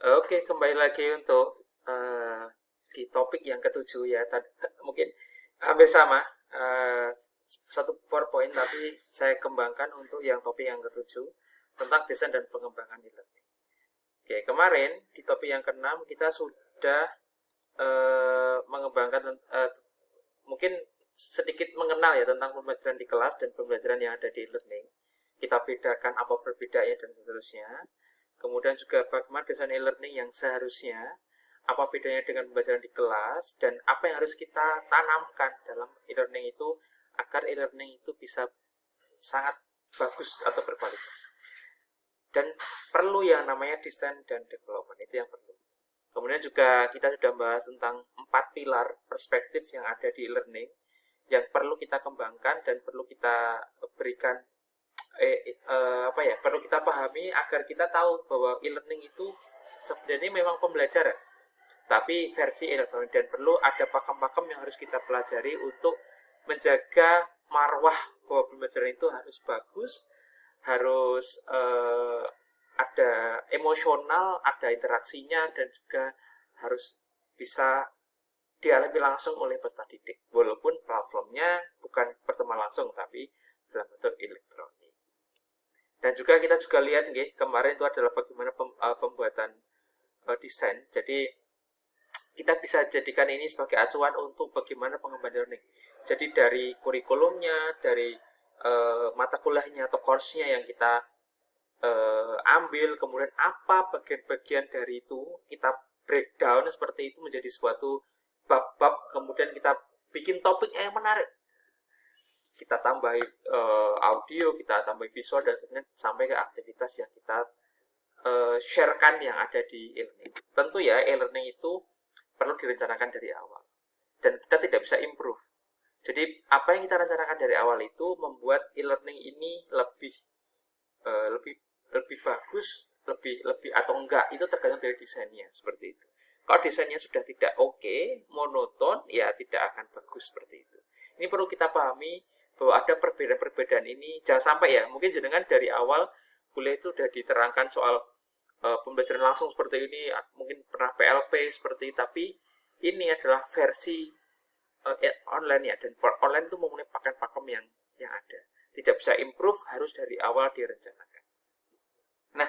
Oke, kembali lagi untuk di topik yang ketujuh ya. Mungkin hampir sama, satu PowerPoint, tapi saya kembangkan untuk yang topik yang ketujuh tentang desain dan pengembangan e-learning. Oke, kemarin di topik yang keenam kita sudah mengembangkan mungkin sedikit mengenal ya tentang pembelajaran di kelas dan pembelajaran yang ada di e-learning. Kita bedakan apa perbedaannya dan seterusnya. Kemudian juga bagaimana desain e-learning yang seharusnya, apa bedanya dengan pembelajaran di kelas, dan apa yang harus kita tanamkan dalam e-learning itu agar e-learning itu bisa sangat bagus atau berkualitas. Dan perlu yang namanya desain dan development, itu yang perlu. Kemudian juga kita sudah bahas tentang 4 pilar perspektif yang ada di e-learning yang perlu kita kembangkan dan perlu kita berikan perlu kita pahami agar kita tahu bahwa e-learning itu sebenarnya memang pembelajaran tapi versi elektronik, dan perlu ada pakem-pakem yang harus kita pelajari untuk menjaga marwah bahwa pembelajaran itu harus bagus, harus ada emosional, ada interaksinya, dan juga harus bisa dialami langsung oleh peserta didik. Walaupun platformnya bukan pertemuan langsung, tapi dalam bentuk elektronik. Dan juga kita juga lihat nih, kemarin itu adalah bagaimana pembuatan desain. Jadi kita bisa jadikan ini sebagai acuan untuk bagaimana pengembangan learning. Jadi dari kurikulumnya, dari mata kuliahnya atau course-nya yang kita ambil, kemudian apa bagian-bagian dari itu kita breakdown seperti itu menjadi suatu bab-bab, kemudian kita bikin topiknya yang menarik, kita tambahi audio, kita tambahi visual, dan sampai ke aktivitas yang kita sharekan yang ada di e-learning. Tentu ya, e-learning itu perlu direncanakan dari awal dan kita tidak bisa improve. Jadi apa yang kita rencanakan dari awal itu membuat e-learning ini lebih lebih lebih bagus, lebih atau enggak, itu tergantung dari desainnya, seperti itu. Kalau desainnya sudah tidak oke, monoton, ya tidak akan bagus seperti itu. Ini perlu kita pahami bahwa ada perbedaan-perbedaan ini. Jangan sampai ya, mungkin jenengan dari awal kuliah itu sudah diterangkan soal pembelajaran langsung seperti ini, mungkin pernah PLP seperti ini, tapi ini adalah versi online ya, dan online itu memenuhi pakem-pakem yang ada. Tidak bisa improve, harus dari awal direncanakan. Nah,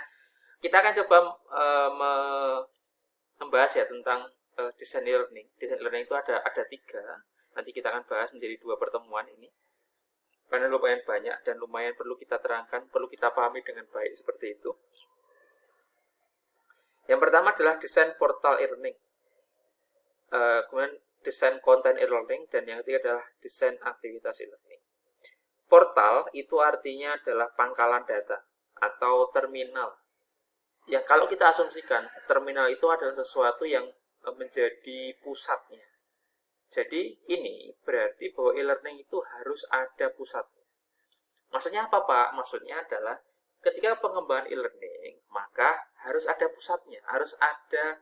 kita akan coba membahas ya tentang desain learning. Desain learning itu ada tiga. Nanti kita akan bahas menjadi 2 pertemuan ini. Karena lumayan banyak dan lumayan perlu kita terangkan, perlu kita pahami dengan baik seperti itu. Yang pertama adalah desain portal e-learning. Kemudian desain konten e-learning, dan yang ketiga adalah desain aktivitas e-learning. Portal itu artinya adalah pangkalan data atau terminal. Yang kalau kita asumsikan terminal itu adalah sesuatu yang menjadi pusatnya. Jadi ini berarti bahwa e-learning itu harus ada pusatnya. Maksudnya apa Pak? Maksudnya adalah ketika pengembangan e-learning, maka harus ada pusatnya, harus ada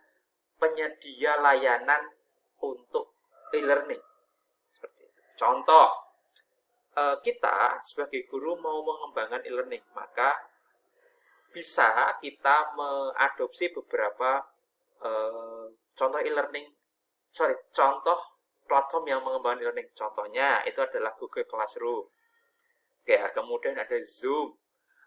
penyedia layanan untuk e-learning. Seperti itu. Contoh, kita sebagai guru mau mengembangkan e-learning, maka bisa kita mengadopsi beberapa contoh e-learning, contoh platform yang mengembangkan e-learning. Contohnya itu adalah Google Classroom. Oke, kemudian ada Zoom,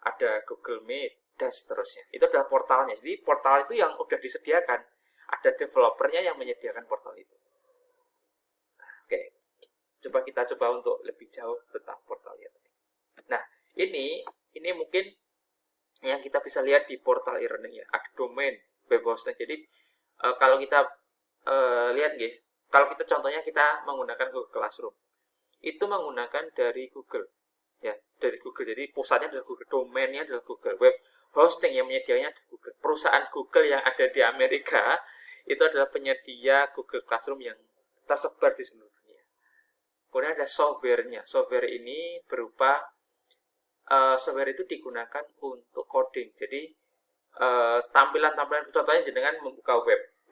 ada Google Meet, dan seterusnya. Itu adalah portalnya. Jadi portal itu yang sudah disediakan. Ada developernya yang menyediakan portal itu. Oke, kita coba untuk lebih jauh tentang portal e-learning. Nah, ini mungkin yang kita bisa lihat di portal e-learning ya. Ada domain, web hosting. Jadi kalau kita lihat nih, kalau kita contohnya kita menggunakan Google Classroom, itu menggunakan dari Google ya, dari Google. Jadi pusatnya adalah Google, domainnya adalah Google, web hosting yang menyedianya Google. Perusahaan Google yang ada di Amerika itu adalah penyedia Google Classroom yang tersebar di seluruh dunia. Kemudian ada softwarenya. Software ini berupa software itu digunakan untuk coding. Jadi tampilan-tampilan, contohnya jenengan membuka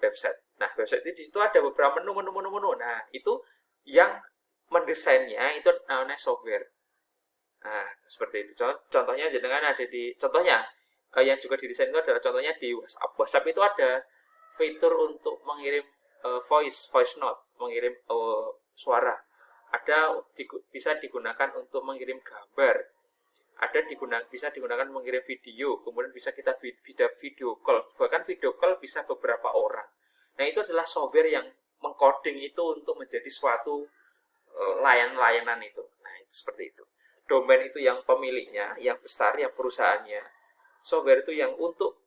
website. Nah, website itu di situ ada beberapa menu. Nah, itu yang mendesainnya itu namanya software. Nah, seperti itu. Contohnya jenengan ada di, contohnya yang juga didesain itu adalah contohnya di WhatsApp. WhatsApp itu ada fitur untuk mengirim voice note, mengirim suara. Ada bisa digunakan untuk mengirim gambar. Ada bisa digunakan mengirim video, kemudian bisa kita video call. Bahkan video call bisa beberapa orang. Nah, itu adalah software yang mengcoding itu untuk menjadi suatu layanan itu. Nah, itu seperti itu. Domain itu yang pemiliknya, yang besar, yang perusahaannya. Software itu yang untuk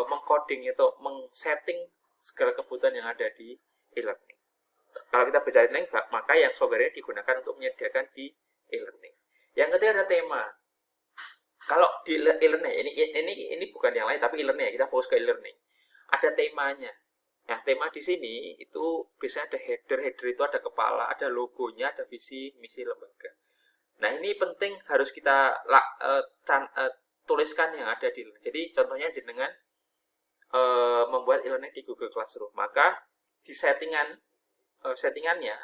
mengcoding atau mengsetting segala kebutuhan yang ada di e-learning. Kalau kita bicara e-learning, maka yang software-nya digunakan untuk menyediakan di e-learning. Yang ketiga ada tema. Kalau di e-learning, ini bukan yang lain, tapi e-learning, kita fokus ke e-learning. Ada temanya. Nah, tema di sini itu biasanya ada header itu ada kepala, ada logonya, ada visi, misi lembaga. Nah, ini penting harus kita tuliskan yang ada di e-learning. Jadi, contohnya dengan membuat e-learning di Google Classroom, maka di settingannya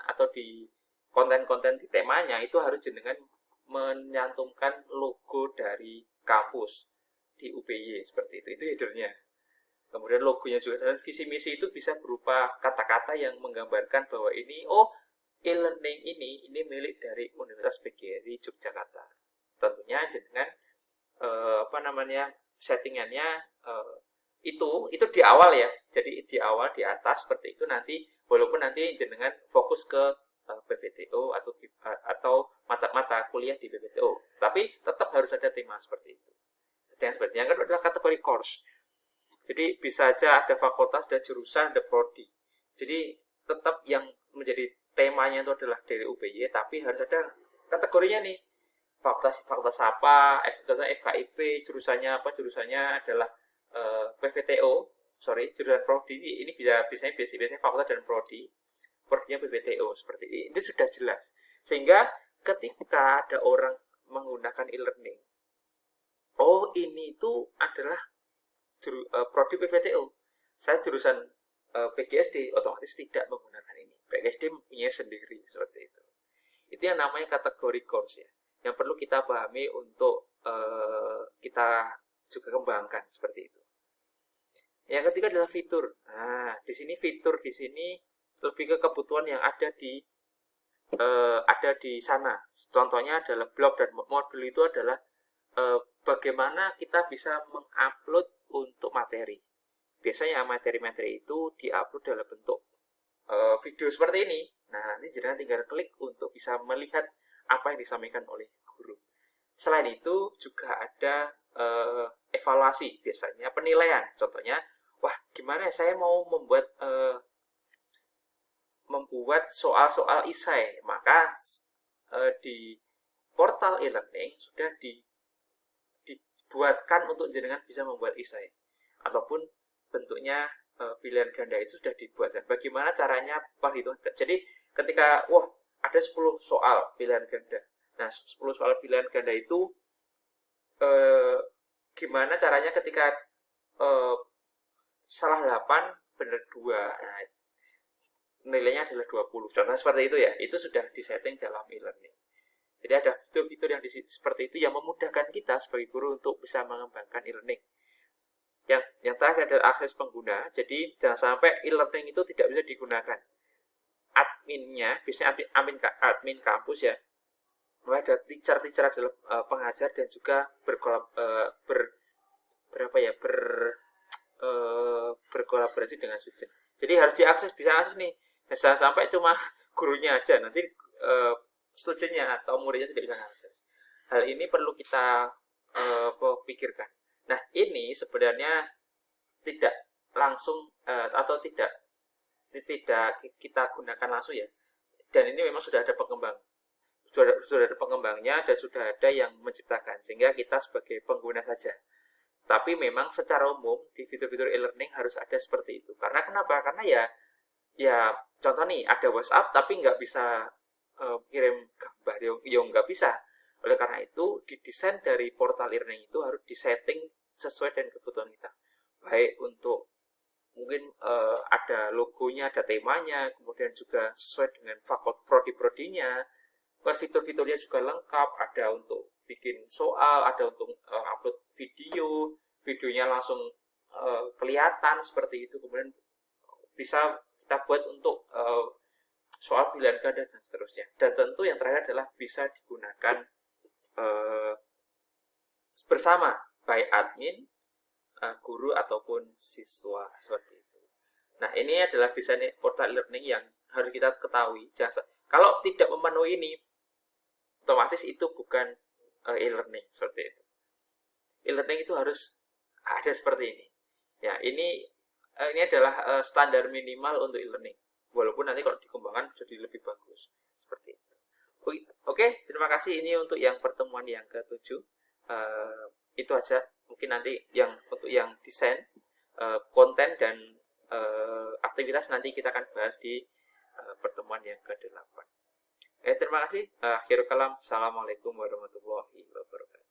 atau di konten-konten di temanya itu harus dengan menyantumkan logo dari kampus di UPY seperti itu. Itu headernya. Kemudian logonya juga, dan visi misi itu bisa berupa kata-kata yang menggambarkan bahwa ini e-learning ini milik dari Universitas PGRI Yogyakarta. Tentunya dengan settingannya itu di awal ya. Jadi di awal di atas seperti itu, nanti walaupun nanti jenengan fokus ke PPTO atau mata kuliah di PPTO, tapi tetap harus ada tema seperti itu. Yang kedua adalah kategori course. Jadi bisa aja ada fakultas, ada jurusan, ada prodi. Jadi tetap yang menjadi temanya itu adalah dari UPY, tapi harus ada kategorinya nih. Fakultas apa, FKIP, jurusannya apa? Jurusannya adalah PPTO, jurusan prodi ini biasanya fakultas dan prodi. Prodinya PPTO seperti ini. Itu sudah jelas. Sehingga ketika ada orang menggunakan e-learning, ini itu adalah prodi PPTO. Saya jurusan PGSD, otomatis tidak menggunakan ini. PGSD punya sendiri seperti itu. Itu yang namanya kategori course ya, yang perlu kita pahami untuk kita juga kembangkan seperti itu. Yang ketiga adalah fitur. Nah, di sini fitur di sini lebih ke kebutuhan yang ada di sana. Contohnya adalah blog dan modul itu adalah bagaimana kita bisa mengupload untuk materi. Biasanya materi-materi itu diupload dalam bentuk video seperti ini. Nah, nanti jangan tinggal klik untuk bisa melihat apa yang disampaikan oleh guru. Selain itu juga ada evaluasi, biasanya penilaian. Contohnya, gimana saya mau membuat soal-soal esai, maka di portal e-learning sudah dibuatkan untuk jenengan bisa membuat esai, ataupun bentuknya pilihan ganda itu sudah dibuatkan. Bagaimana caranya perhitungan? Jadi ketika ada 10 soal pilihan ganda. Nah, 10 soal pilihan ganda itu gimana caranya ketika salah 8 benar 2. Nah, nilainya adalah 20. Contoh seperti itu ya. Itu sudah disetting dalam e-learning. Jadi ada fitur-fitur yang seperti itu yang memudahkan kita sebagai guru untuk bisa mengembangkan e-learning. Yang terakhir adalah akses pengguna. Jadi jangan sampai e-learning itu tidak bisa digunakan. Adminnya, biasanya admin kampus ya. Ada teacher adalah pengajar dan juga berkolaborasi dengan student. Jadi harus diakses, bisa akses nih. Jangan sampai cuma gurunya aja, nanti studentnya atau muridnya tidak bisa akses. Hal ini perlu kita pikirkan. Nah, ini sebenarnya tidak langsung atau tidak kita gunakan langsung ya. Dan ini memang sudah ada pengembang. Sudah ada pengembangnya dan sudah ada yang menciptakan, sehingga kita sebagai pengguna saja. Tapi memang secara umum di fitur-fitur e-learning harus ada seperti itu. Karena kenapa? Karena ya contoh nih, ada WhatsApp tapi nggak bisa kirim gambar, ya nggak bisa. Oleh karena itu, didesain dari portal e-learning itu harus disetting sesuai dengan kebutuhan kita. Baik untuk mungkin ada logonya, ada temanya, kemudian juga sesuai dengan prodi-prodinya. Fitur-fiturnya juga lengkap, ada untuk bikin soal, ada untuk upload video, videonya langsung kelihatan seperti itu, kemudian bisa kita buat untuk soal pilihan ganda dan seterusnya. Dan tentu yang terakhir adalah bisa digunakan bersama baik admin, guru ataupun siswa seperti itu. Nah, ini adalah desain portal e-learning yang harus kita ketahui. Kalau tidak memenuhi ini, otomatis itu bukan e-learning seperti itu. E-learning itu harus ada seperti ini. Ya, ini adalah standar minimal untuk e-learning. Walaupun nanti kalau dikembangkan jadi lebih bagus seperti itu. Oke, terima kasih. Ini untuk yang pertemuan yang ke-7. Itu aja. Mungkin nanti untuk yang desain konten dan aktivitas nanti kita akan bahas di pertemuan yang ke-8. Terima kasih. Akhirul kalam. Assalamualaikum warahmatullahi wabarakatuh.